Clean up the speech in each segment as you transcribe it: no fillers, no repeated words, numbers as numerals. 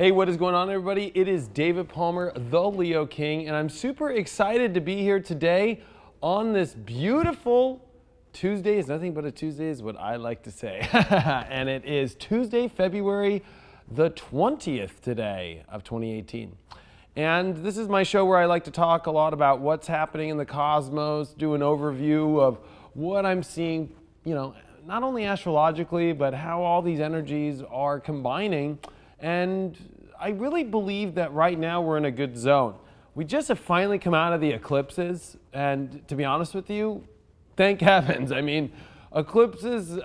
Hey, what is going on, everybody? It is David Palmer, the Leo King, and I'm super excited to be here today on this beautiful Tuesday. It's nothing but a Tuesday is what I like to say. And it is Tuesday, February the 20th today of 2018. And this is my show where I like to talk a lot about what's happening in the cosmos, do an overview of what I'm seeing, not only astrologically, but how all these energies are combining. And I really believe that right now we're in a good zone. We just have finally come out of the eclipses, and to be honest with you, thank heavens. I mean, eclipses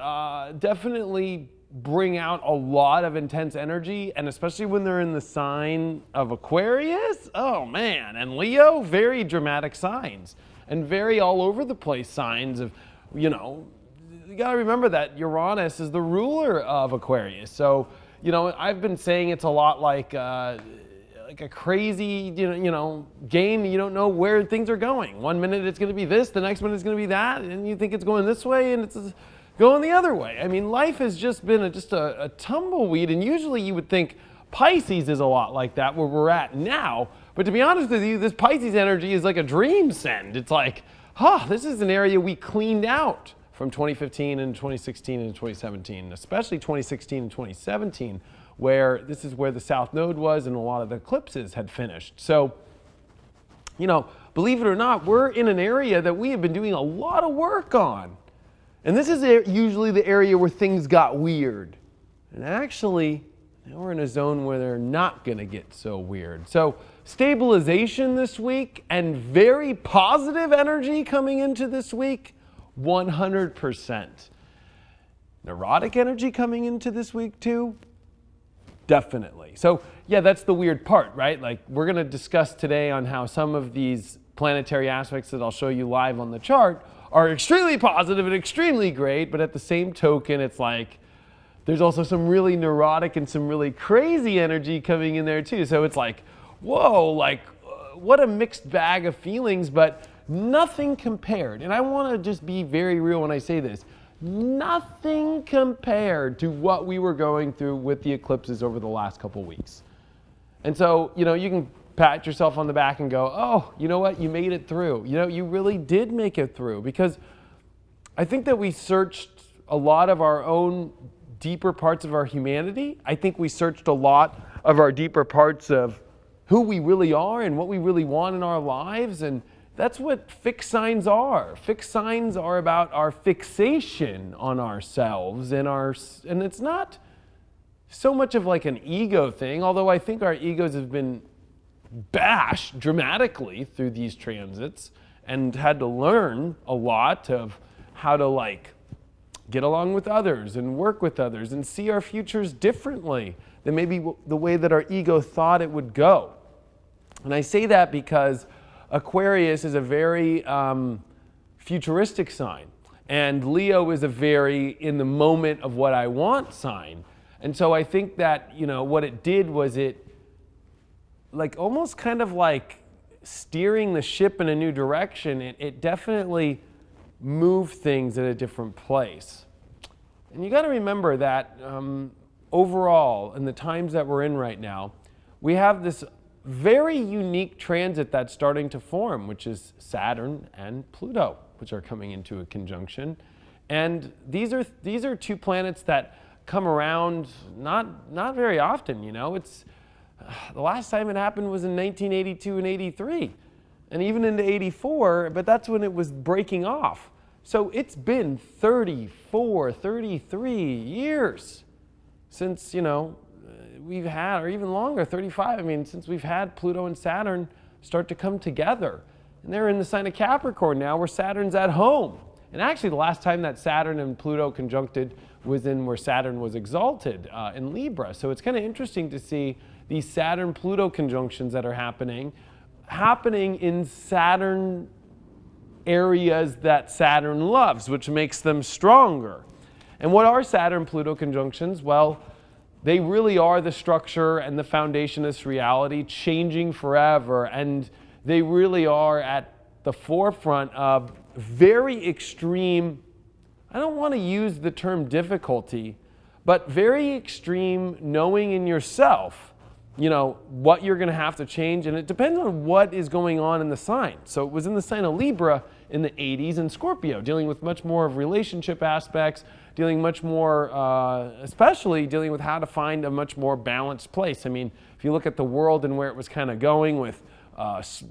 definitely bring out a lot of intense energy, and especially when they're in the sign of Aquarius, oh man, and Leo, very dramatic signs, and very all over the place signs of, you gotta remember that Uranus is the ruler of Aquarius. So, I've been saying it's a lot like a crazy, game. You don't know where things are going. One minute it's going to be this, the next minute it's going to be that, and you think it's going this way, and it's going the other way. I mean, life has just been a tumbleweed, and usually you would think Pisces is a lot like that, where we're at now. But to be honest with you, this Pisces energy is like a dream send. It's like, this is an area we cleaned out from 2015 and 2016 and 2017, especially 2016 and 2017, where this is where the South Node was and a lot of the eclipses had finished. So, believe it or not, we're in an area that we have been doing a lot of work on. And this is usually the area where things got weird. And actually, now we're in a zone where they're not going to get so weird. So, stabilization this week and very positive energy coming into this week. 100%. Neurotic energy coming into this week too? Definitely. So yeah, that's the weird part, right? Like, we're going to discuss today on how some of these planetary aspects that I'll show you live on the chart are extremely positive and extremely great, but at the same token, it's like there's also some really neurotic and some really crazy energy coming in there too. So it's like, whoa, what a mixed bag of feelings, but nothing compared, and I want to just be very real when I say this, nothing compared to what we were going through with the eclipses over the last couple weeks. And so, you can pat yourself on the back and go, oh, you know what, you made it through. You really did make it through, because I think that we searched a lot of our own deeper parts of our humanity. I think we searched a lot of our deeper parts of who we really are and what we really want in our lives, and that's what fixed signs are. Fixed signs are about our fixation on ourselves and it's not so much of like an ego thing, although I think our egos have been bashed dramatically through these transits and had to learn a lot of how to get along with others and work with others and see our futures differently than maybe the way that our ego thought it would go. And I say that because Aquarius is a very futuristic sign, and Leo is a very in the moment of what I want sign. And so I think that, what it did was it almost kind of like steering the ship in a new direction. It definitely moved things at a different place. And you got to remember that overall, in the times that we're in right now, we have this very unique transit that's starting to form, which is Saturn and Pluto, which are coming into a conjunction. And these are two planets that come around not very often. It's the last time it happened was in 1982 and 83, and even into 84, but that's when it was breaking off. So it's been 34, 33 years since, we've had, or even longer, 35, since we've had Pluto and Saturn start to come together. And they're in the sign of Capricorn now, where Saturn's at home. And actually, the last time that Saturn and Pluto conjuncted was in where Saturn was exalted, in Libra. So it's kind of interesting to see these Saturn-Pluto conjunctions that are happening in Saturn areas that Saturn loves, which makes them stronger. And what are Saturn-Pluto conjunctions? Well, they really are the structure and the foundation of this reality, changing forever. And they really are at the forefront of very extreme, I don't want to use the term difficulty, but very extreme knowing in yourself you know, what you're going to have to change, and it depends on what is going on in the sign. So it was in the sign of Libra in the 80s, and Scorpio, dealing with much more of relationship aspects, dealing much more, especially dealing with how to find a much more balanced place. I mean, if you look at the world and where it was kind of going with,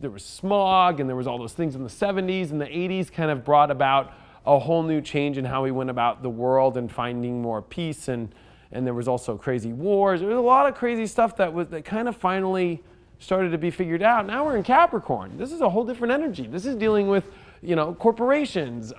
there was smog, and there was all those things in the 70s and the 80s kind of brought about a whole new change in how we went about the world and finding more peace, and there was also crazy wars. There was a lot of crazy stuff that kind of finally started to be figured out. Now we're in Capricorn. This is a whole different energy. This is dealing with, you know, corporations,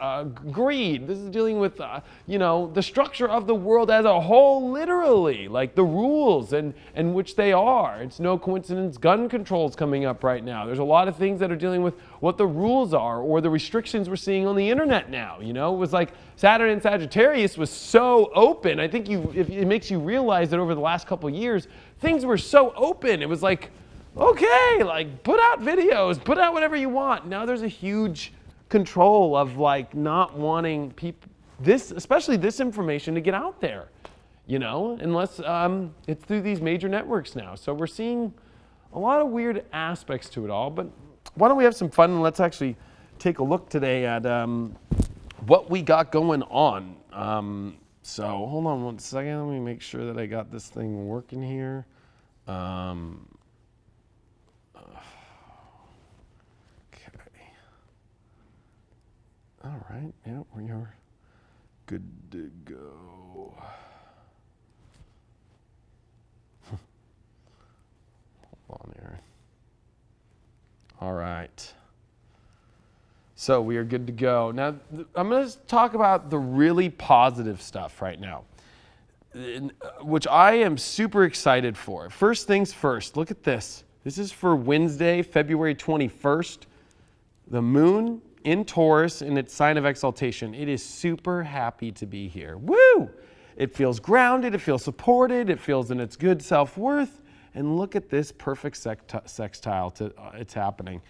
greed. This is dealing with, you know, the structure of the world as a whole, literally, like the rules and which they are. It's no coincidence gun control is coming up right now. There's a lot of things that are dealing with what the rules are, or the restrictions we're seeing on the internet now. You know, it was like Saturn in Sagittarius was so open. I think it makes you realize that over the last couple of years, things were so open. It was like, okay, like put out videos, put out whatever you want. Now there's a huge control of like not wanting people, especially this information to get out there, you know, unless it's through these major networks now. So we're seeing a lot of weird aspects to it all, but why don't we have some fun, and let's actually take a look today at what we got going on. So hold on one second, let me make sure that I got this thing working here. All right, yeah, we are good to go. Hold on here. All right. So we are good to go. Now, I'm going to talk about the really positive stuff right now, which I am super excited for. First things first, look at this. This is for Wednesday, February 21st. The moon in Taurus in its sign of exaltation. It is super happy to be here. Woo! It feels grounded, it feels supported, it feels in its good self-worth. And look at this perfect sextile it's happening.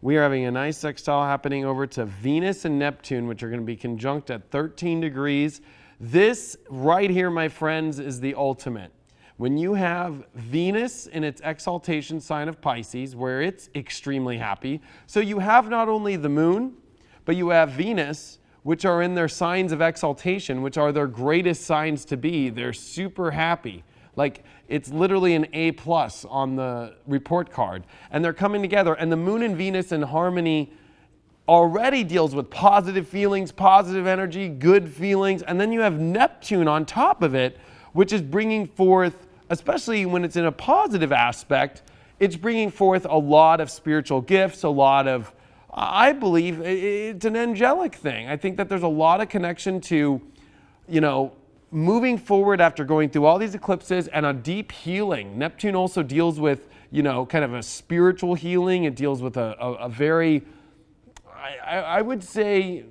We are having a nice sextile happening over to Venus and Neptune, which are going to be conjunct at 13 degrees. This right here, my friends, is the ultimate. When you have Venus in its exaltation sign of Pisces, where it's extremely happy, so you have not only the moon, but you have Venus, which are in their signs of exaltation, which are their greatest signs to be. They're super happy. Like, it's literally an A+ on the report card. And they're coming together, and the moon and Venus in harmony already deals with positive feelings, positive energy, good feelings, and then you have Neptune on top of it, which is bringing forth, especially when it's in a positive aspect, it's bringing forth a lot of spiritual gifts, a lot of, I believe it's an angelic thing. I think that there's a lot of connection to, you know, moving forward after going through all these eclipses and a deep healing. Neptune also deals with, you know, kind of a spiritual healing. It deals with a very, I would say,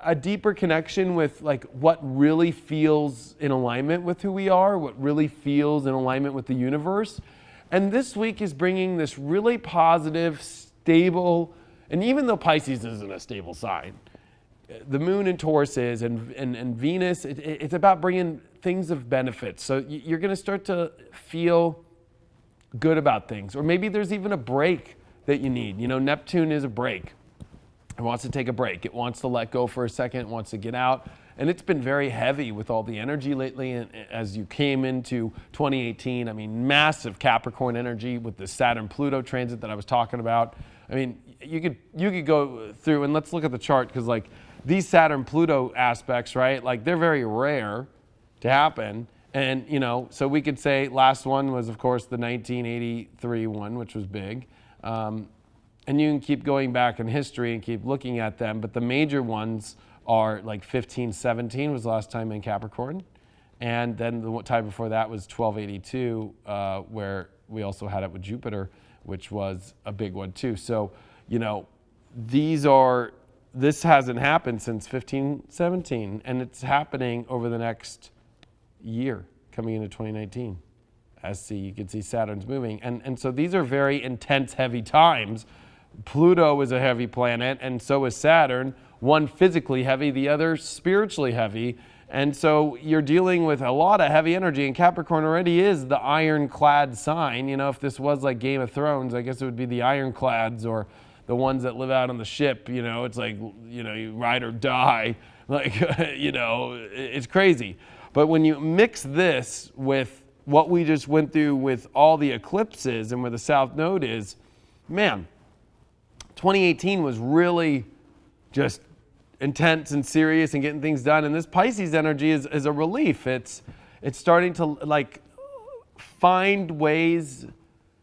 a deeper connection with like what really feels in alignment with who we are, what really feels in alignment with the universe. And this week is bringing this really positive, stable, and even though Pisces isn't a stable sign, the moon in Taurus is, and Venus, it's about bringing things of benefit. So you're going to start to feel good about things. Or maybe there's even a break that you need. You know, Neptune is a break. It wants to take a break. It wants to let go for a second. It wants to get out. And it's been very heavy with all the energy lately. And as you came into 2018, I mean, massive Capricorn energy with the Saturn-Pluto transit that I was talking about. I mean, you could go through, and let's look at the chart, because like these Saturn-Pluto aspects, right? Like they're very rare to happen. And, you know, so we could say last one was, of course, the 1983 one, which was big. And you can keep going back in history and keep looking at them, but the major ones are like 1517 was the last time in Capricorn. And then the time before that was 1282, where we also had it with Jupiter, which was a big one too. So, you know, this hasn't happened since 1517, and it's happening over the next year coming into 2019. You can see Saturn's moving. And so these are very intense, heavy times. Pluto is a heavy planet, and so is Saturn. One physically heavy, the other spiritually heavy. And so you're dealing with a lot of heavy energy, and Capricorn already is the ironclad sign. You know, if this was like Game of Thrones, I guess it would be the ironclads or the ones that live out on the ship. You know, it's like, you know, you ride or die. Like, you know, it's crazy. But when you mix this with what we just went through with all the eclipses and where the South Node is, man, 2018 was really just intense and serious and getting things done. And this Pisces energy is a relief. It's starting to like find ways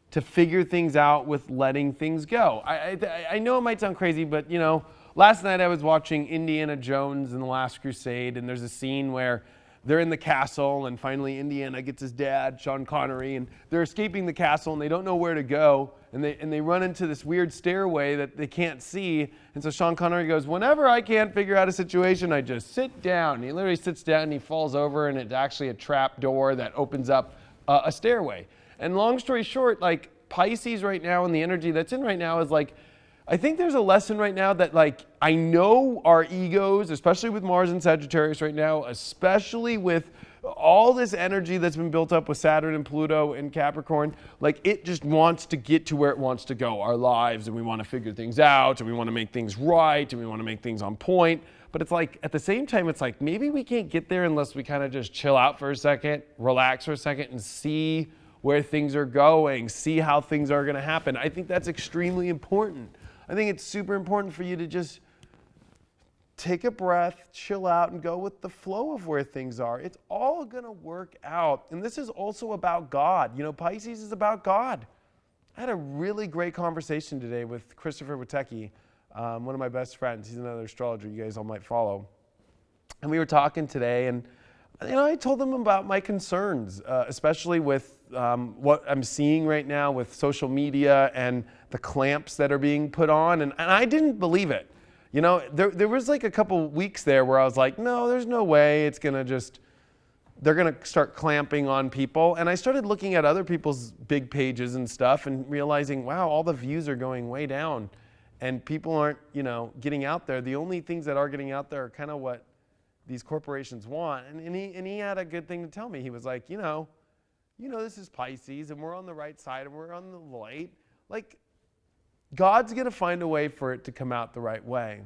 to figure things out with letting things go. I know it might sound crazy, but you know, last night I was watching Indiana Jones and the Last Crusade, and there's a scene where they're in the castle, and finally Indiana gets his dad, Sean Connery, and they're escaping the castle, and they don't know where to go, and they run into this weird stairway that they can't see, and so Sean Connery goes, whenever I can't figure out a situation, I just sit down. And he literally sits down, and he falls over, and it's actually a trap door that opens up a stairway. And long story short, like Pisces right now and the energy that's in right now is like, I think there's a lesson right now that like, I know our egos, especially with Mars and Sagittarius right now, especially with all this energy that's been built up with Saturn and Pluto and Capricorn, like it just wants to get to where it wants to go, our lives, and we want to figure things out, and we want to make things right, and we want to make things on point. But it's like, at the same time, it's like, maybe we can't get there unless we kind of just chill out for a second, relax for a second, and see where things are going, see how things are going to happen. I think that's extremely important. I think it's super important for you to just take a breath, chill out, and go with the flow of where things are. It's all going to work out. And this is also about God. You know, Pisces is about God. I had a really great conversation today with Christopher Witecki, one of my best friends. He's another astrologer you guys all might follow. And we were talking today, and you know, I told him about my concerns, especially with what I'm seeing right now with social media and the clamps that are being put on. And I didn't believe it. You know, there was like a couple weeks there where I was like, no, there's no way it's going to just, they're going to start clamping on people. And I started looking at other people's big pages and stuff and realizing, wow, all the views are going way down. And people aren't, you know, getting out there. The only things that are getting out there are kind of what these corporations want. And he had a good thing to tell me. He was like, you know, this is Pisces, and we're on the right side, and we're on the light. Like, God's going to find a way for it to come out the right way.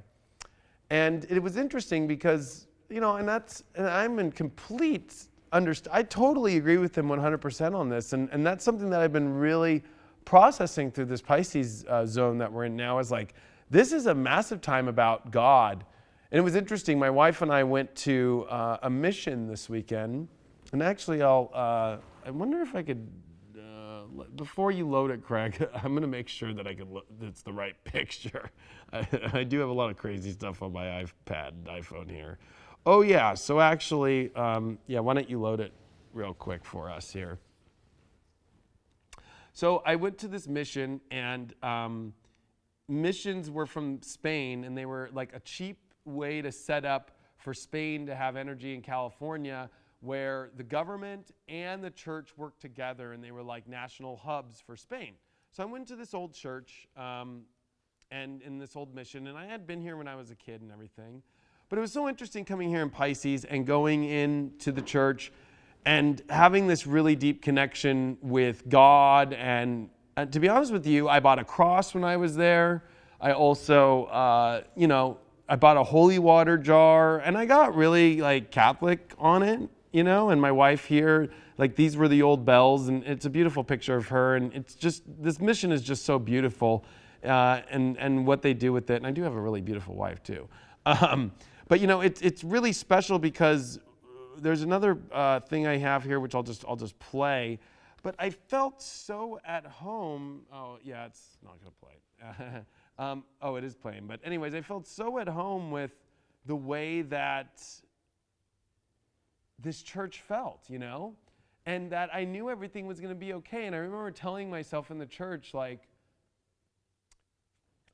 And it was interesting because, you know, and I'm in complete I totally agree with him 100% on this. And that's something that I've been really processing through this Pisces zone that we're in now, is like, this is a massive time about God. And it was interesting. My wife and I went to a mission this weekend. And actually, I wonder if I could, before you load it, Craig, I'm going to make sure that it's the right picture. I do have a lot of crazy stuff on my iPhone here. Oh, yeah. So actually, yeah, why don't you load it real quick for us here. So I went to this mission, and missions were from Spain, and they were like a cheap way to set up for Spain to have energy in California, where the government and the church worked together, and they were like national hubs for Spain. So I went to this old church and in this old mission, and I had been here when I was a kid and everything. But it was so interesting coming here in Pisces and going into the church and having this really deep connection with God. And to be honest with you, I bought a cross when I was there. I also, you know, I bought a holy water jar, and I got really like Catholic on it, you know, and my wife here, like these were the old bells, and it's a beautiful picture of her, and it's just, this mission is just so beautiful, and what they do with it. And I do have a really beautiful wife too. But you know, it's really special because there's another thing I have here, which I'll just play. But I felt so at home. Oh yeah, it's not gonna play. Oh, it is playing. But anyways, I felt so at home with the way that this church felt, you know, and that I knew everything was going to be okay. And I remember telling myself in the church, like,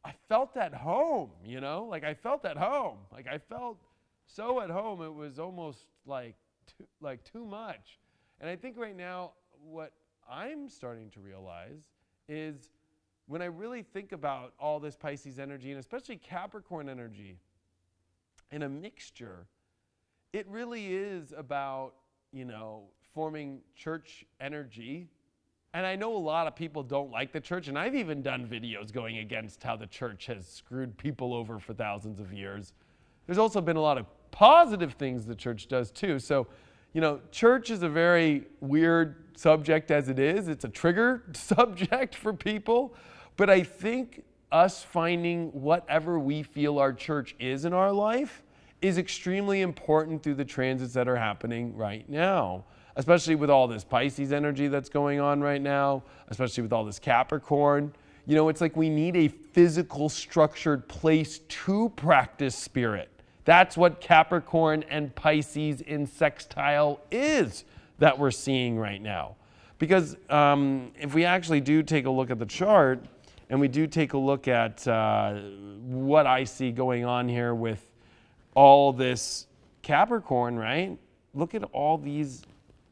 I felt at home, you know, like I felt at home. Like I felt so at home, it was almost like too much. And I think right now what I'm starting to realize is, when I really think about all this Pisces energy, and especially Capricorn energy, in a mixture, it really is about, forming church energy. And I know a lot of people don't like the church, and I've even done videos going against how the church has screwed people over for thousands of years. There's also been a lot of positive things the church does too. So, church is a very weird subject as it is. It's a trigger subject for people. But I think us finding whatever we feel our church is in our life is extremely important through the transits that are happening right now, especially with all this Pisces energy that's going on right now, especially with all this Capricorn. It's like we need a physical, structured place to practice spirit. That's what Capricorn and Pisces in sextile is that we're seeing right now. Because if we actually do take a look at the chart, and we do take a look at what I see going on here with all this Capricorn, right? Look at all these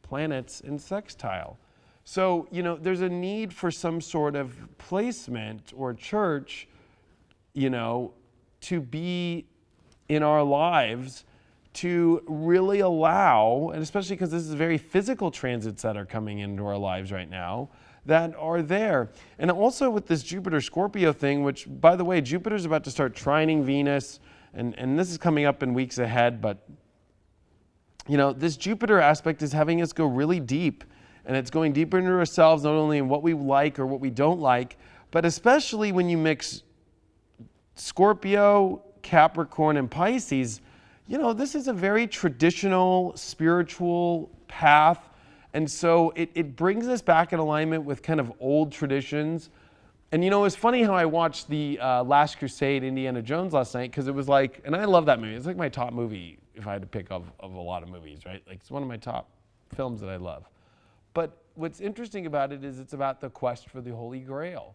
planets in sextile. So, there's a need for some sort of placement or church, to be in our lives to really allow, and especially because this is very physical transits that are coming into our lives right now, that are there. And also with this Jupiter-Scorpio thing, which, by the way, Jupiter's about to start trining Venus, and this is coming up in weeks ahead, but, this Jupiter aspect is having us go really deep, and it's going deeper into ourselves, not only in what we like or what we don't like, but especially when you mix Scorpio, Capricorn, and Pisces, this is a very traditional spiritual path. And so it brings us back in alignment with kind of old traditions. And it's funny how I watched the Last Crusade, Indiana Jones last night, because it was like, and I love that movie. It's like my top movie if I had to pick of a lot of movies, right? Like it's one of my top films that I love. But what's interesting about it is it's about the quest for the Holy Grail.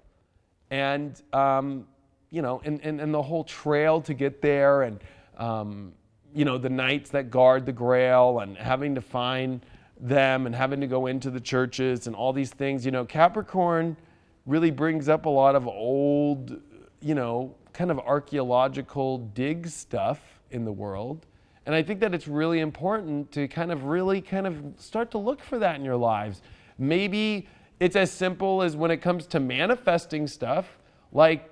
And, and the whole trail to get there, and, the knights that guard the Grail, and having to find them, and having to go into the churches, and all these things. Capricorn really brings up a lot of old, kind of archaeological dig stuff in the world. And I think that it's really important to really start to look for that in your lives. Maybe it's as simple as when it comes to manifesting stuff, like,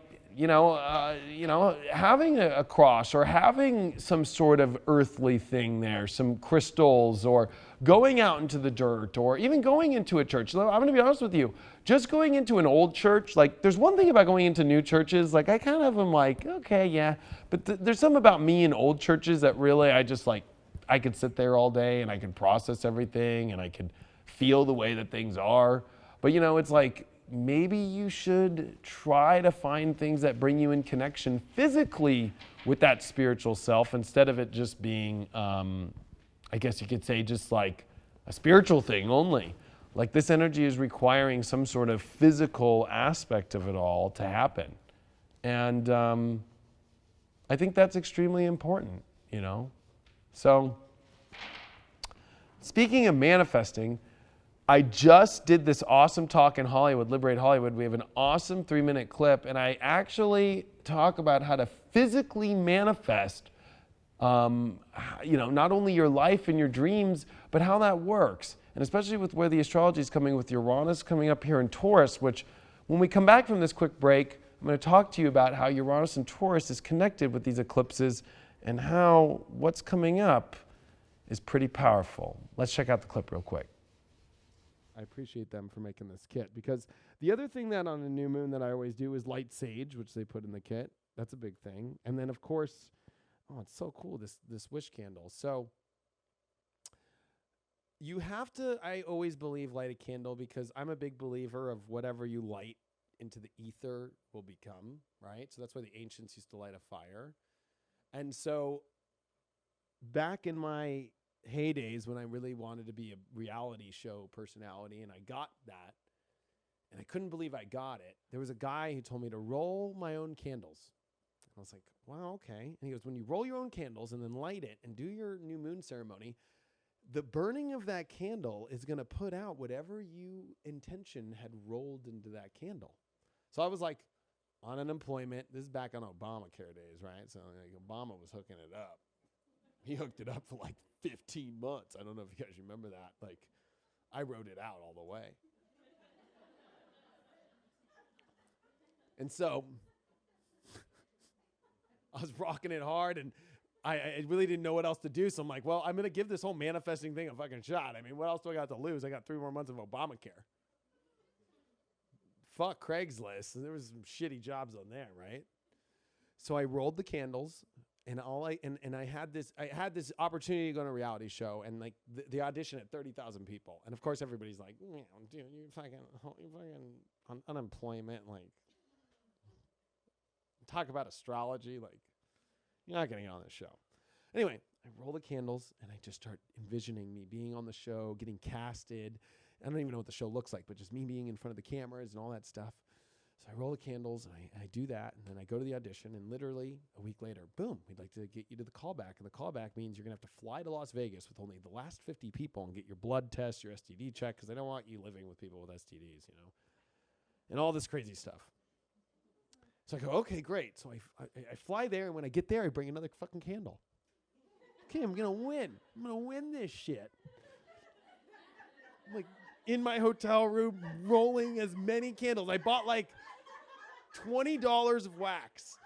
having a cross, or having some sort of earthly thing there, some crystals, or going out into the dirt, or even going into a church. I'm going to be honest with you, just going into an old church, like there's one thing about going into new churches, like I kind of am like, okay, yeah, but there's something about me in old churches that really I could sit there all day and I could process everything and I could feel the way that things are. But it's like, maybe you should try to find things that bring you in connection physically with that spiritual self, instead of it just being, I guess you could say, just like a spiritual thing only. Like this energy is requiring some sort of physical aspect of it all to happen. And I think that's extremely important, So, speaking of manifesting, I just did this awesome talk in Hollywood, Liberate Hollywood. We have an awesome 3-minute clip, and I actually talk about how to physically manifest, not only your life and your dreams, but how that works. And especially with where the astrology is coming, with Uranus coming up here in Taurus, which when we come back from this quick break, I'm going to talk to you about how Uranus and Taurus is connected with these eclipses, and how what's coming up is pretty powerful. Let's check out the clip real quick. I appreciate them for making this kit, because the other thing that on a new moon that I always do is light sage, which they put in the kit. That's a big thing. And then of course, oh, it's so cool, this wish candle. So you have to, I always believe, light a candle, because I'm a big believer of whatever you light into the ether will become, right? So that's why the ancients used to light a fire. And so back in my heydays, when I really wanted to be a reality show personality, and I got that, and I couldn't believe I got it, there was a guy who told me to roll my own candles. I was like, wow, okay. And he goes, when you roll your own candles and then light it and do your new moon ceremony, the burning of that candle is going to put out whatever you intention had rolled into that candle. So I was like, on unemployment, this is back on Obamacare days, right? So like, Obama was hooking it up. He hooked it up for like 15 months. I don't know if you guys remember that. Like, I wrote it out all the way. And so I was rocking it hard, and I really didn't know what else to do. So I'm like, well, I'm going to give this whole manifesting thing a fucking shot. I mean, what else do I got to lose? I got 3 more months of Obamacare. Fuck Craigslist. There was some shitty jobs on there, right? So I rolled the candles, and I had this opportunity to go on a reality show, and like the audition had 30,000 people, and of course everybody's like, dude, you fucking on unemployment, like talk about astrology, like you're not getting on this show. Anyway, I roll the candles, and I just start envisioning me being on the show, getting casted. I don't even know what the show looks like, but just me being in front of the cameras and all that stuff. So I roll the candles, and I do that, and then I go to the audition, and literally a week later, boom, we'd like to get you to the callback. And the callback means you're going to have to fly to Las Vegas with only the last 50 people and get your blood test, your STD check, because they don't want you living with people with STDs, you know, and all this crazy stuff. So I go, okay, great. So I fly there, and when I get there, I bring another fucking candle. Okay, I'm going to win. I'm going to win this shit. I'm like in my hotel room rolling as many candles. I bought like $20 of wax,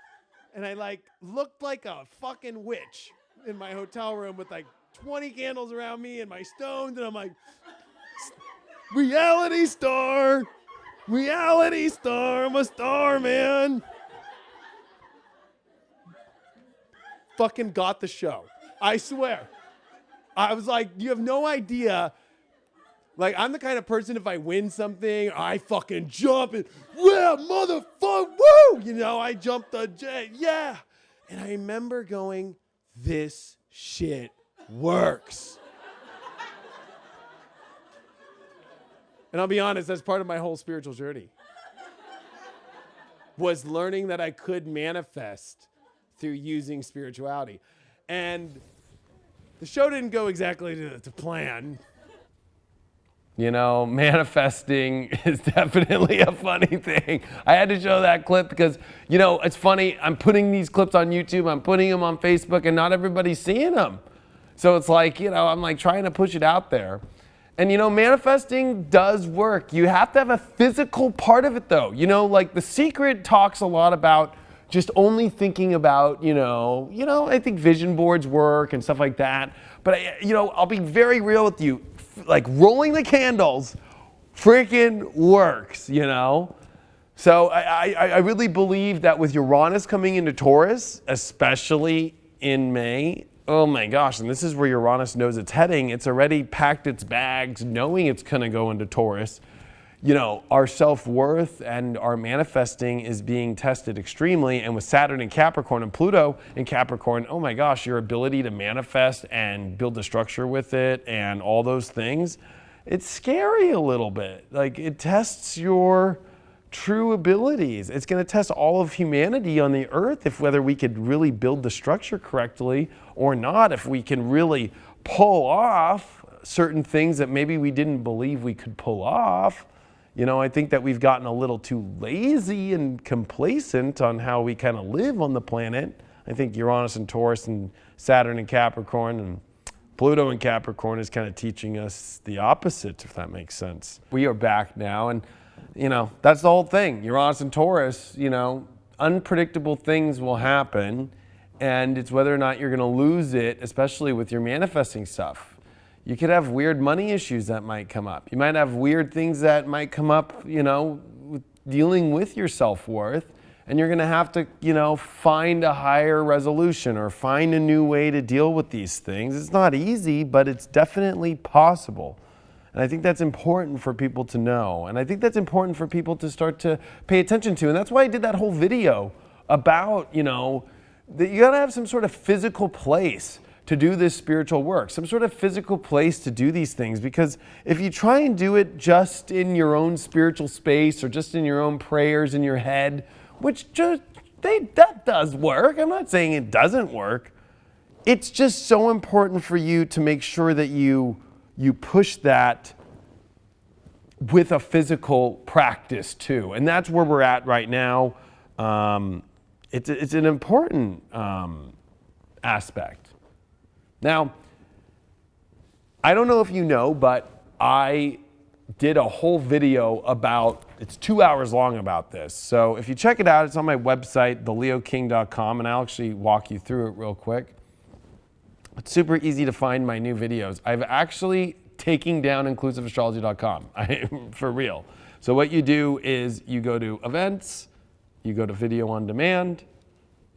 and I like looked like a fucking witch in my hotel room with like 20 candles around me and my stones, and I'm like, reality star, I'm a star, man. Fucking got the show. I swear. I was like, you have no idea. Like, I'm the kind of person, if I win something, I fucking jump and, yeah, motherfucker, woo! You know, I jump the jet, yeah. And I remember going, this shit works. And I'll be honest, that's part of my whole spiritual journey. Was learning that I could manifest through using spirituality. And the show didn't go exactly to plan. You know, manifesting is definitely a funny thing. I had to show that clip because, you know, it's funny. I'm putting these clips on YouTube. I'm putting them on Facebook, and not everybody's seeing them. So it's like, you know, I'm like trying to push it out there. And, you know, manifesting does work. You have to have a physical part of it, though. You know, like The Secret talks a lot about just only thinking about, you know, I think vision boards work and stuff like that. But, you know, I'll be very real with you. Like, rolling the candles freaking works, you know? So I really believe that with Uranus coming into Taurus, especially in May, oh my gosh, and this is where Uranus knows it's heading. It's already packed its bags knowing it's going to go into Taurus. You know, our self-worth and our manifesting is being tested extremely. And with Saturn in Capricorn and Pluto in Capricorn, oh my gosh, your ability to manifest and build a structure with it and all those things, it's scary a little bit. Like, it tests your true abilities. It's going to test all of humanity on the earth, if whether we could really build the structure correctly or not, if we can really pull off certain things that maybe we didn't believe we could pull off. You know, I think that we've gotten a little too lazy and complacent on how we kind of live on the planet. I think Uranus and Taurus and Saturn and Capricorn and Pluto and Capricorn is kind of teaching us the opposite, if that makes sense. We are back now, and, you know, that's the whole thing. Uranus and Taurus, you know, unpredictable things will happen, and it's whether or not you're going to lose it, especially with your manifesting stuff. You could have weird money issues that might come up. You might have weird things that might come up, you know, dealing with your self-worth, and you're going to have to, you know, find a higher resolution or find a new way to deal with these things. It's not easy, but it's definitely possible. And I think that's important for people to know. And I think that's important for people to start to pay attention to. And that's why I did that whole video about, you know, that you got to have some sort of physical place to do this spiritual work, some sort of physical place to do these things. Because if you try and do it just in your own spiritual space or just in your own prayers in your head, which that does work. I'm not saying it doesn't work. It's just so important for you to make sure that you push that with a physical practice too. And that's where we're at right now. It's an important aspect. Now, I don't know if you know, but I did a whole video about, it's 2 hours long about this. So if you check it out, it's on my website, theleoking.com, and I'll actually walk you through it real quick. It's super easy to find my new videos. I've actually taken down inclusiveastrology.com, for real. So what you do is you go to events, you go to video on demand,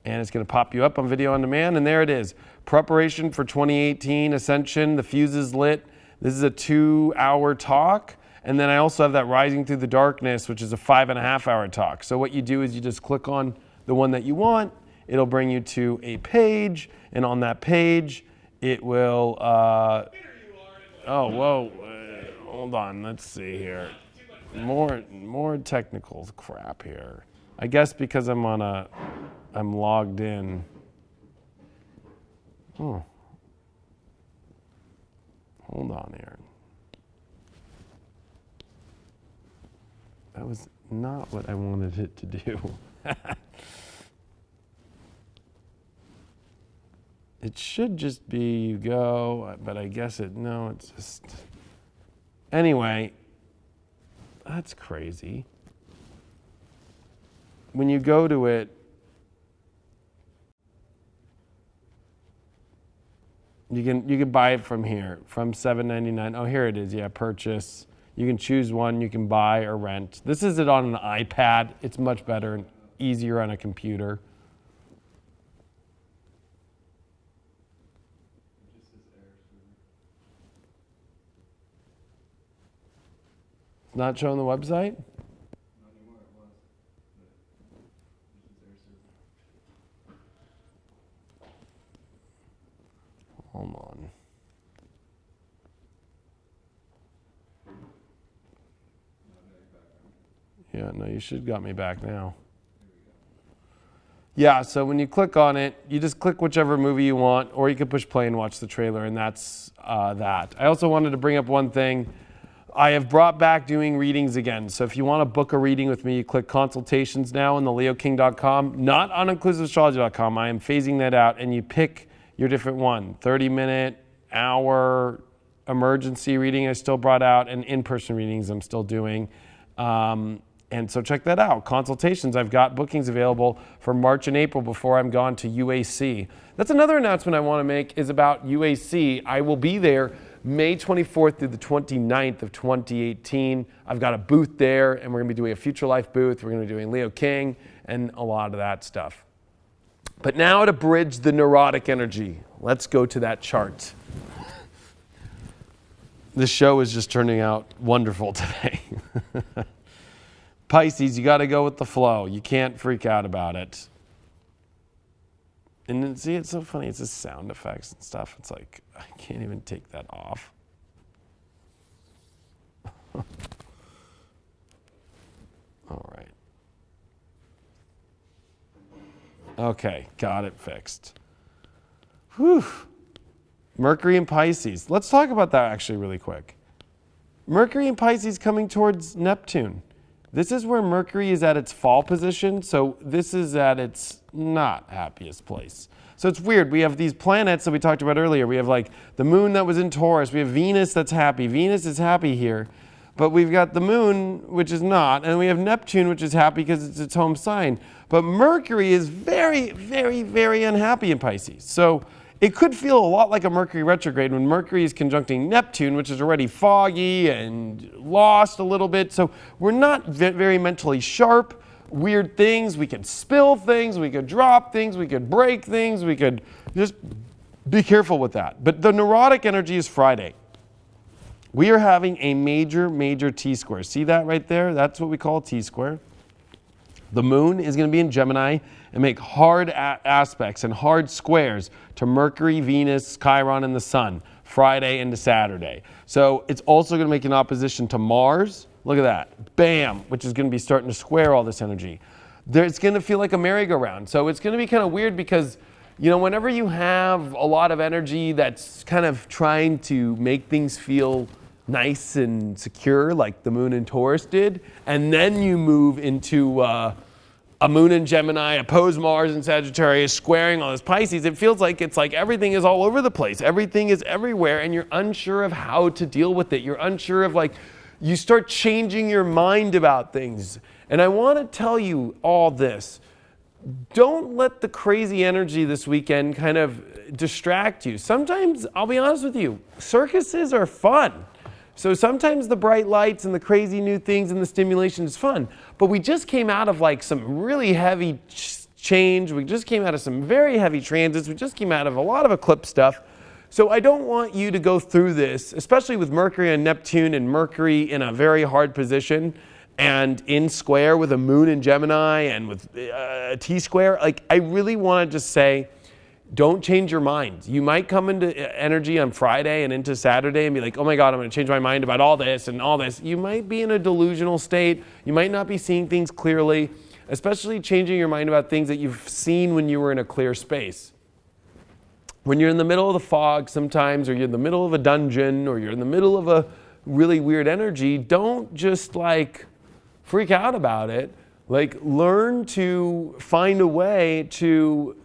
and it's going to pop you up on video on demand, and there it is. Preparation for 2018 Ascension, the fuse is lit. This is a 2-hour talk. And then I also have that Rising Through the Darkness, which is a 5.5-hour talk. So what you do is you just click on the one that you want. It'll bring you to a page. And on that page, it will, oh, whoa, hold on, let's see here. More technical crap here. I guess because I'm logged in. Oh. Hold on here. That was not what I wanted it to do. It should just be you go, but I guess no, it's just, anyway, that's crazy. When you go to it, you can buy it from here, from $7.99. Oh, here it is, yeah, purchase. You can choose one, you can buy or rent. This is it on an iPad. It's much better and easier on a computer. It's not showing the website? Hold on. Yeah, no, you should got me back now. Yeah, so when you click on it, you just click whichever movie you want, or you can push play and watch the trailer, and that's that. I also wanted to bring up one thing. I have brought back doing readings again. So if you want to book a reading with me, you click consultations now on theleoking.com, not on inclusiveastrology.com. I am phasing that out, and you pick your different one. 30-minute, hour, emergency reading I still brought out, and in-person readings I'm still doing. And so check that out. Consultations, I've got bookings available for March and April before I'm gone to UAC. That's another announcement I want to make is about UAC. I will be there May 24th through the 29th of 2018. I've got a booth there, and we're going to be doing a Future Life booth. We're going to be doing Leo King and a lot of that stuff. But now to bridge the neurotic energy, let's go to that chart. This show is just turning out wonderful today. Pisces, you got to go with the flow. You can't freak out about it. And then, see, it's so funny. It's just sound effects and stuff. It's like, I can't even take that off. All right. Okay, got it fixed. Whew. Mercury and Pisces. Let's talk about that actually really quick. Mercury and Pisces coming towards Neptune. This is where Mercury is at its fall position, so this is at its not happiest place. So it's weird. We have these planets that we talked about earlier. We have like the moon that was in Taurus. We have Venus that's happy. Venus is happy here. But we've got the moon, which is not, and we have Neptune, which is happy because it's its home sign. But Mercury is very, very, very unhappy in Pisces. So it could feel a lot like a Mercury retrograde when Mercury is conjuncting Neptune, which is already foggy and lost a little bit. So we're not very mentally sharp. Weird things. We could spill things. We could drop things. We could break things. We could just be careful with that. But the neurotic energy is Friday. We are having a major, major T-square. See that right there? That's what we call a T-square. The moon is going to be in Gemini and make hard aspects and hard squares to Mercury, Venus, Chiron, and the Sun, Friday into Saturday. So it's also going to make an opposition to Mars. Look at that. Bam, which is going to be starting to square all this energy. It's going to feel like a merry-go-round. So it's going to be kind of weird because, you know, whenever you have a lot of energy that's kind of trying to make things feel nice and secure, like the moon in Taurus did, and then you move into a moon in Gemini, opposed Mars in Sagittarius, squaring all this Pisces, it feels like it's like everything is all over the place. Everything is everywhere, and you're unsure of how to deal with it. You're unsure of, like, you start changing your mind about things. And I want to tell you all this. Don't let the crazy energy this weekend kind of distract you. Sometimes, I'll be honest with you, circuses are fun. So sometimes the bright lights and the crazy new things and the stimulation is fun. But we just came out of like some really heavy change. We just came out of some very heavy transits. We just came out of a lot of eclipse stuff. So I don't want you to go through this, especially with Mercury and Neptune, and Mercury in a very hard position and in square with a moon in Gemini and with a T-square. Like, I really want to just say, don't change your mind. You might come into energy on Friday and into Saturday and be like, oh my God, I'm going to change my mind about all this and all this. You might be in a delusional state. You might not be seeing things clearly, especially changing your mind about things that you've seen when you were in a clear space. When you're in the middle of the fog sometimes, or you're in the middle of a dungeon, or you're in the middle of a really weird energy, don't just like freak out about it. Like, learn to find a way to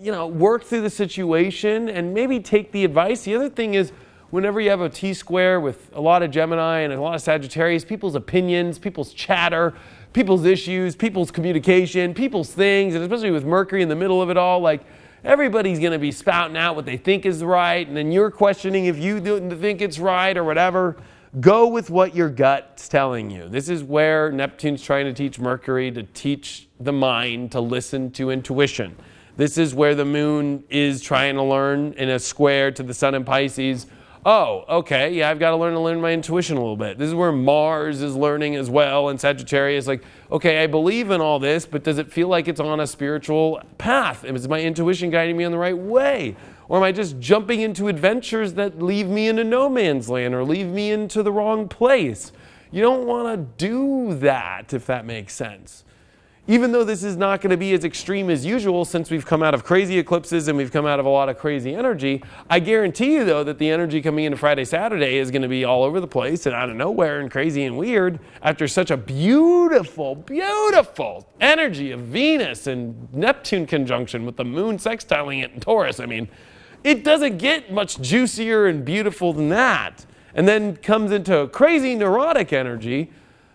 work through the situation and maybe take the advice. The other thing is, whenever you have a T-square with a lot of Gemini and a lot of Sagittarius, people's opinions, people's chatter, people's issues, people's communication, people's things, and especially with Mercury in the middle of it all, like, everybody's going to be spouting out what they think is right, and then you're questioning if you think it's right or whatever. Go with what your gut's telling you. This is where Neptune's trying to teach Mercury to teach the mind to listen to intuition. This is where the moon is trying to learn in a square to the sun in Pisces. Oh, okay, yeah, I've got to learn my intuition a little bit. This is where Mars is learning as well in Sagittarius. Like, okay, I believe in all this, but does it feel like it's on a spiritual path? Is my intuition guiding me on the right way? Or am I just jumping into adventures that leave me into no man's land or leave me into the wrong place? You don't want to do that, if that makes sense. Even though this is not going to be as extreme as usual, since we've come out of crazy eclipses and we've come out of a lot of crazy energy, I guarantee you, though, that the energy coming into Friday, Saturday is going to be all over the place and out of nowhere and crazy and weird after such a beautiful, beautiful energy of Venus and Neptune conjunction with the moon sextiling it in Taurus. I mean, it doesn't get much juicier and beautiful than that. And then comes into crazy neurotic energy.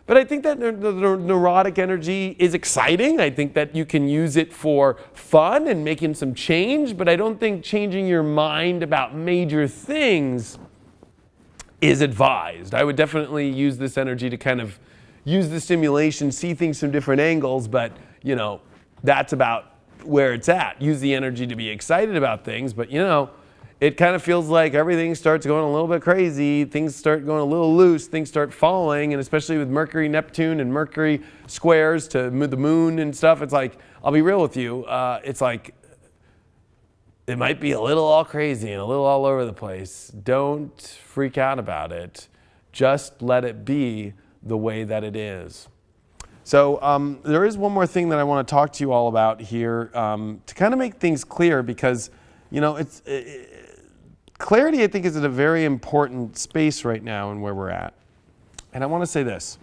But I think that the neurotic energy is exciting. I think that you can use it for fun and making some change, but I don't think changing your mind about major things is advised. I would definitely use this energy to kind of use the stimulation, see things from different angles, but that's about where it's at. Use the energy to be excited about things, but it kind of feels like everything starts going a little bit crazy, things start going a little loose, things start falling, and especially with Mercury, Neptune, and Mercury squares to the moon and stuff, it's like, I'll be real with you, it's like, it might be a little all crazy and a little all over the place. Don't freak out about it. Just let it be the way that it is. So there is one more thing that I want to talk to you all about here to kind of make things clear, because clarity, I think, is at a very important space right now in where we're at. And I want to say this.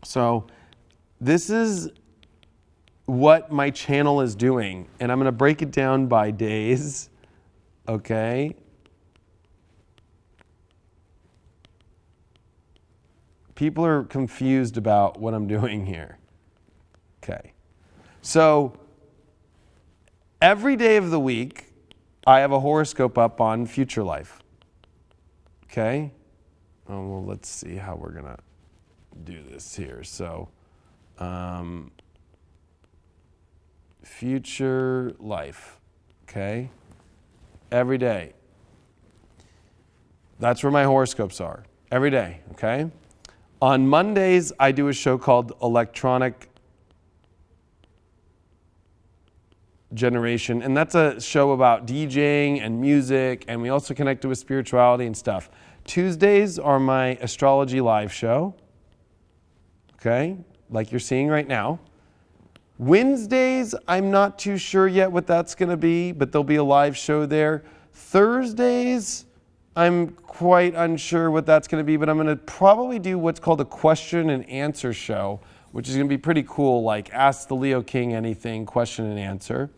So this is what my channel is doing, and I'm going to break it down by days, okay? People are confused about what I'm doing here. Okay. So every day of the week, I have a horoscope up on Future Life. Okay? Oh, well, let's see how we're going to do this here. So, Future Life. Okay? Every day. That's where my horoscopes are. Every day. Okay? On Mondays, I do a show called Electronic Generation, and that's a show about DJing and music, and we also connect it with spirituality and stuff. Tuesdays are my astrology live show, okay, like you're seeing right now. Wednesdays, I'm not too sure yet what that's going to be, but there'll be a live show there. Thursdays, I'm quite unsure what that's going to be, but I'm going to probably do what's called a question and answer show, which is going to be pretty cool, like Ask the Leo King Anything, question and answer.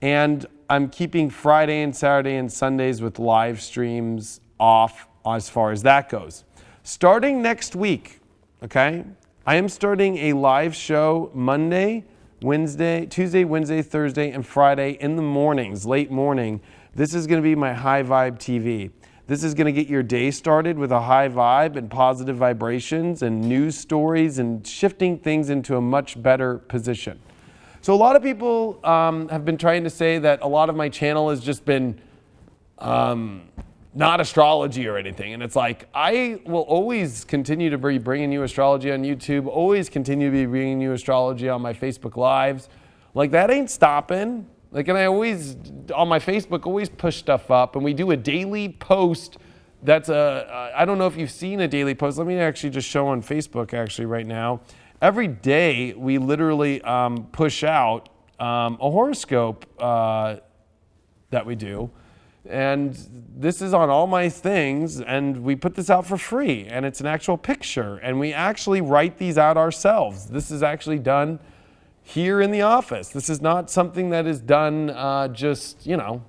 And I'm keeping Friday and Saturday and Sundays with live streams off as far as that goes. Starting next week, okay, I am starting a live show Monday, Tuesday, Wednesday, Thursday, and Friday in the mornings, late morning. This is going to be my high vibe TV. This is going to get your day started with a high vibe and positive vibrations and news stories and shifting things into a much better position. So a lot of people have been trying to say that a lot of my channel has just been not astrology or anything. And it's like, I will always continue to be bringing you astrology on YouTube, always continue to be bringing you astrology on my Facebook Lives. Like, that ain't stopping. Like, and I always, on my Facebook, always push stuff up. And we do a daily post that's I don't know if you've seen a daily post. Let me actually just show on Facebook actually right now. Every day, we literally push out a horoscope that we do. And this is on all my things, and we put this out for free, and it's an actual picture, and we actually write these out ourselves. This is actually done here in the office. This is not something that is done just, you know,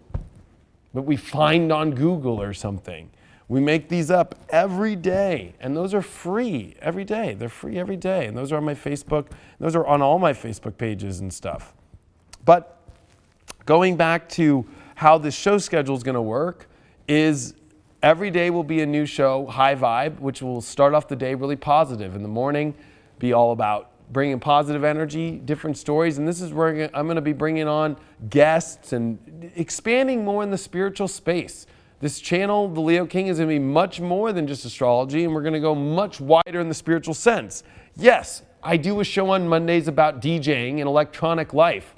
that we find on Google or something. We make these up every day, and those are free every day. They're free every day, and those are on my Facebook. Those are on all my Facebook pages and stuff. But going back to how this show schedule is going to work is every day will be a new show, High Vibe, which will start off the day really positive. In the morning, be all about bringing positive energy, different stories. And this is where I'm going to be bringing on guests and expanding more in the spiritual space. This channel, The Leo King, is going to be much more than just astrology, and we're going to go much wider in the spiritual sense. Yes, I do a show on Mondays about DJing and electronic life.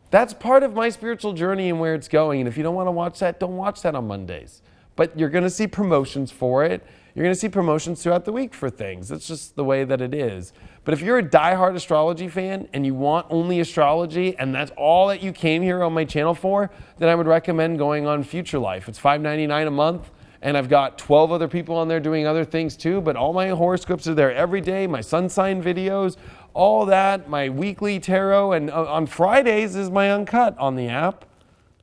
That's part of my spiritual journey and where it's going. And if you don't want to watch that, don't watch that on Mondays. But you're going to see promotions for it. You're going to see promotions throughout the week for things. It's just the way that it is. But if you're a diehard astrology fan and you want only astrology and that's all that you came here on my channel for, then I would recommend going on Future Life. It's $5.99 a month. And I've got 12 other people on there doing other things too, but all my horoscopes are there every day, my sun sign videos, all that, my weekly tarot, and on Fridays is my Uncut on the app.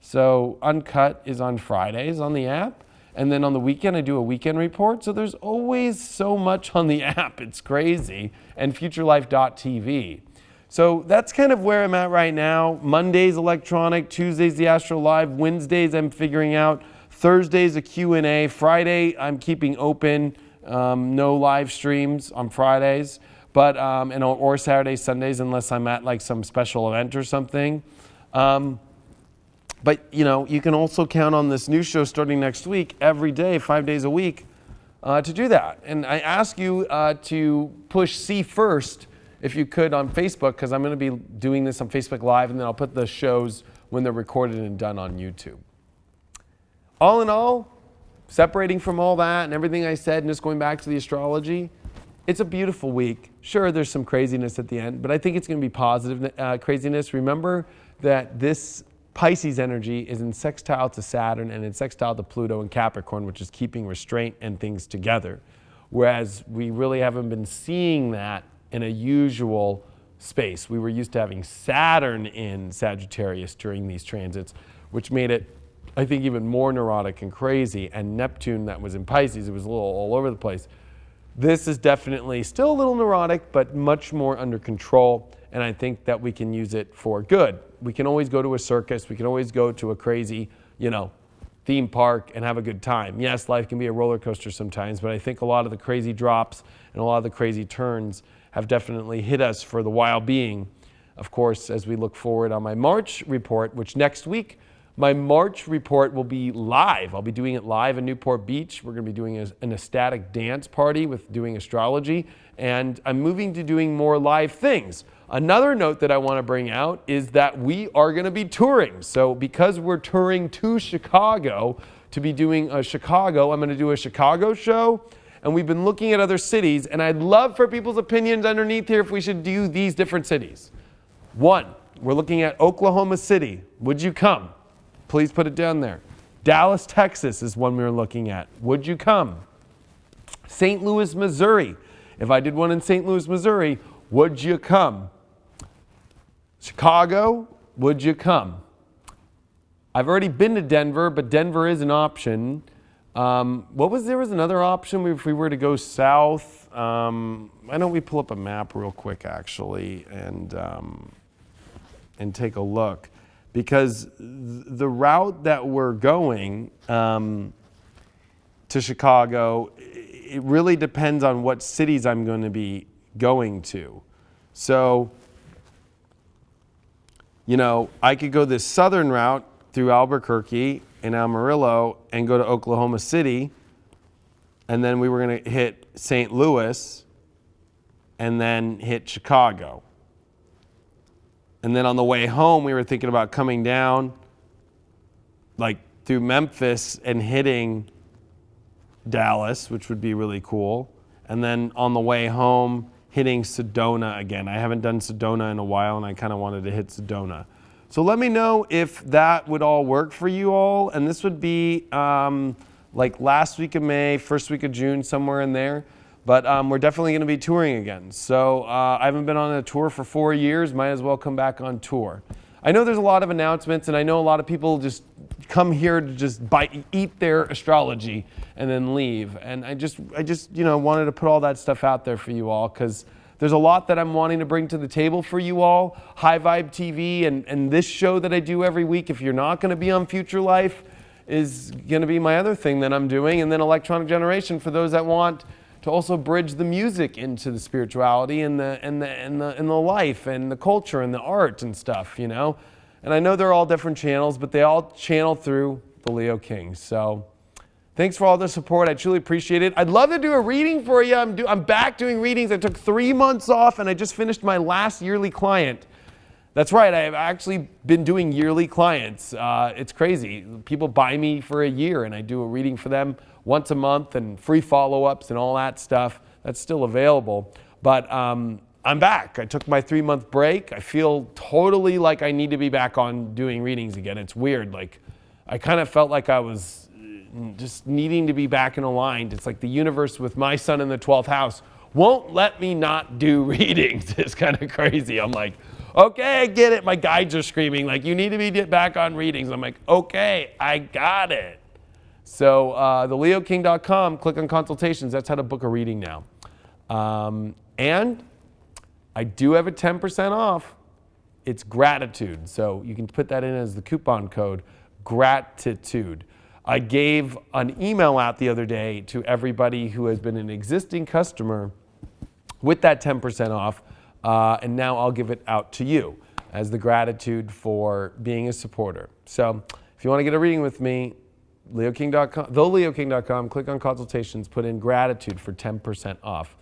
So Uncut is on Fridays on the app. And then on the weekend, I do a weekend report. So there's always so much on the app. It's crazy. And futurelife.tv. So that's kind of where I'm at right now. Mondays, electronic. Tuesdays, the Astro Live. Wednesdays, I'm figuring out. Thursday's a Q&A. Friday, I'm keeping open. No live streams on Fridays. But, or Saturdays, Sundays, unless I'm at like some special event or something. But, you know, you can also count on this new show starting next week, every day, 5 days a week, to do that. And I ask you to push see first, if you could, on Facebook, because I'm going to be doing this on Facebook Live, and then I'll put the shows when they're recorded and done on YouTube. All in all, separating from all that and everything I said and just going back to the astrology, it's a beautiful week. Sure, there's some craziness at the end, but I think it's going to be positive craziness. Remember that this Pisces energy is in sextile to Saturn and in sextile to Pluto and Capricorn, which is keeping restraint and things together. Whereas we really haven't been seeing that in a usual space. We were used to having Saturn in Sagittarius during these transits, which made it, I think, even more neurotic and crazy. And Neptune, that was in Pisces, it was a little all over the place. This is definitely still a little neurotic, but much more under control. And I think that we can use it for good. We can always go to a circus. We can always go to a crazy, you know, theme park and have a good time. Yes, life can be a roller coaster sometimes, but I think a lot of the crazy drops and a lot of the crazy turns have definitely hit us for the while being. Of course, as we look forward on my March report, which next week, my March report will be live. I'll be doing it live in Newport Beach. We're going to be doing an ecstatic dance party with doing astrology, and I'm moving to doing more live things. Another note that I want to bring out is that we are going to be touring. So because we're touring to Chicago, to be doing a Chicago, I'm going to do a Chicago show, and we've been looking at other cities, and I'd love for people's opinions underneath here if we should do these different cities. One, we're looking at Oklahoma City. Would you come? Please put it down there. Dallas, Texas is one we were looking at. Would you come? St. Louis, Missouri. If I did one in St. Louis, Missouri, would you come? Chicago, would you come? I've already been to Denver, but Denver is an option. There was another option if we were to go south. Why don't we pull up a map real quick, actually, and take a look. Because the route that we're going to Chicago, it really depends on what cities I'm going to be going to. So, you know, I could go this southern route through Albuquerque and Amarillo and go to Oklahoma City, and then we were going to hit St. Louis and then hit Chicago. And then on the way home, we were thinking about coming down like through Memphis and hitting Dallas, which would be really cool. And then on the way home, hitting Sedona again. I haven't done Sedona in a while, and I kind of wanted to hit Sedona. So let me know if that would all work for you all. And this would be like last week of May, first week of June, somewhere in there. But we're definitely going to be touring again. So I haven't been on a tour for 4 years. Might as well come back on tour. I know there's a lot of announcements, and I know a lot of people just come here to just eat their astrology and then leave. And I just wanted to put all that stuff out there for you all, because there's a lot that I'm wanting to bring to the table for you all. High Vibe TV and this show that I do every week, if you're not going to be on Future Life, is going to be my other thing that I'm doing. And then Electronic Generation for those that want to also bridge the music into the spirituality and the life and the culture and the art and stuff, you know. And I know they're all different channels, but they all channel through the Leo King. So thanks for all the support. I truly appreciate it. I'd love to do a reading for you. I'm back doing readings. I took 3 months off, and I just finished my last yearly client. That's right. I've actually been doing yearly clients. It's crazy. People buy me for a year, and I do a reading for them once a month and free follow-ups and all that stuff. That's still available. But I'm back. I took my 3-month break. I feel totally like I need to be back on doing readings again. It's weird. Like, I kind of felt like I was just needing to be back and aligned. It's like the universe with my sun in the 12th house won't let me not do readings. It's kind of crazy. I'm like, okay, I get it. My guides are screaming like, you need to be back on readings. I'm like, okay, I got it. So theleoking.com, click on consultations. That's how to book a reading now. And I do have a 10% off. It's gratitude. So you can put that in as the coupon code, gratitude. I gave an email out the other day to everybody who has been an existing customer with that 10% off. And now I'll give it out to you as the gratitude for being a supporter. So if you want to get a reading with me, leoking.com, theleoking.com, click on consultations, put in gratitude for 10% off.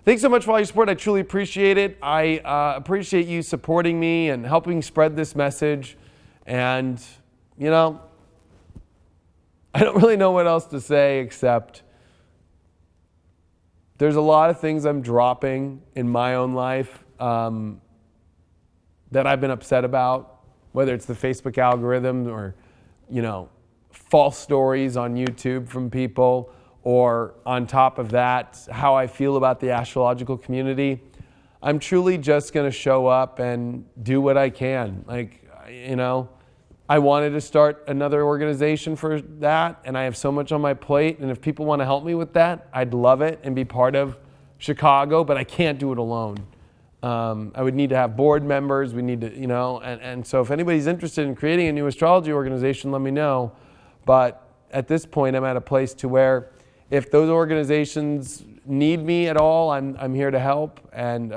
Thanks so much for all your support. I truly appreciate it. I appreciate you supporting me and helping spread this message. And, you know, I don't really know what else to say except there's a lot of things I'm dropping in my own life that I've been upset about, whether it's the Facebook algorithm or, you know, false stories on YouTube from people, or on top of that, how I feel about the astrological community. I'm truly just going to show up and do what I can. Like, you know, I wanted to start another organization for that, and I have so much on my plate, and if people want to help me with that, I'd love it and be part of Chicago, but I can't do it alone. I would need to have board members. We need to, you know, and so if anybody's interested in creating a new astrology organization, let me know. But at this point, I'm at a place to where if those organizations need me at all, I'm here to help. And, you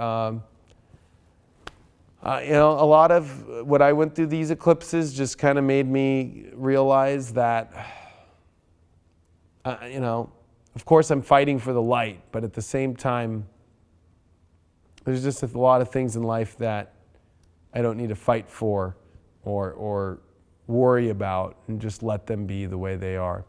know, a lot of what I went through these eclipses just kind of made me realize that, you know, of course I'm fighting for the light, but at the same time, there's just a lot of things in life that I don't need to fight for or worry about, and just let them be the way they are.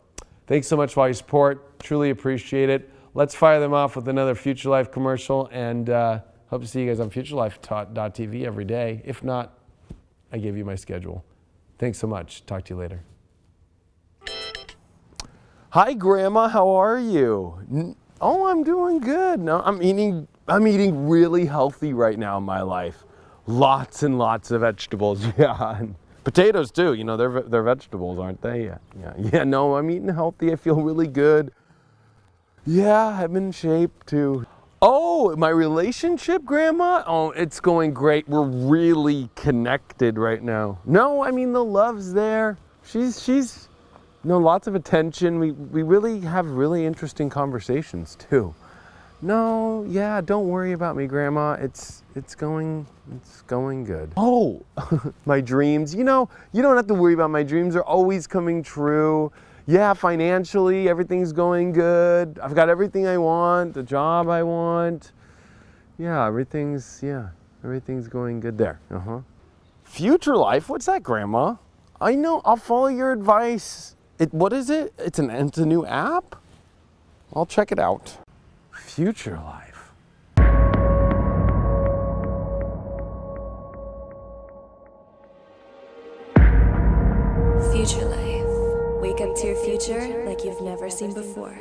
Thanks so much for all your support. Truly appreciate it. Let's fire them off with another Future Life commercial, and hope to see you guys on futurelife.tv every day. If not, I gave you my schedule. Thanks so much. Talk to you later. Hi, Grandma. How are you? Oh, I'm doing good. No, I'm eating I'm eating really healthy right now in my life. Lots and lots of vegetables, yeah. And potatoes too, you know, they're vegetables, aren't they? Yeah, no, I'm eating healthy. I feel really good. Yeah, I'm in shape too. Oh, my relationship, Grandma? Oh, it's going great. We're really connected right now. No, I mean, the love's there. She's you know, lots of attention. We really have really interesting conversations too. No, yeah, don't worry about me, Grandma. It's going good. Oh, my dreams. You know, you don't have to worry about my dreams. They're always coming true. Yeah, financially, everything's going good. I've got everything I want, the job I want. Yeah, everything's going good there. Future life? What's that, Grandma? I know, I'll follow your advice. What is it? It's a new app? I'll check it out. Future life. Future life. Wake up to your future like you've never seen before.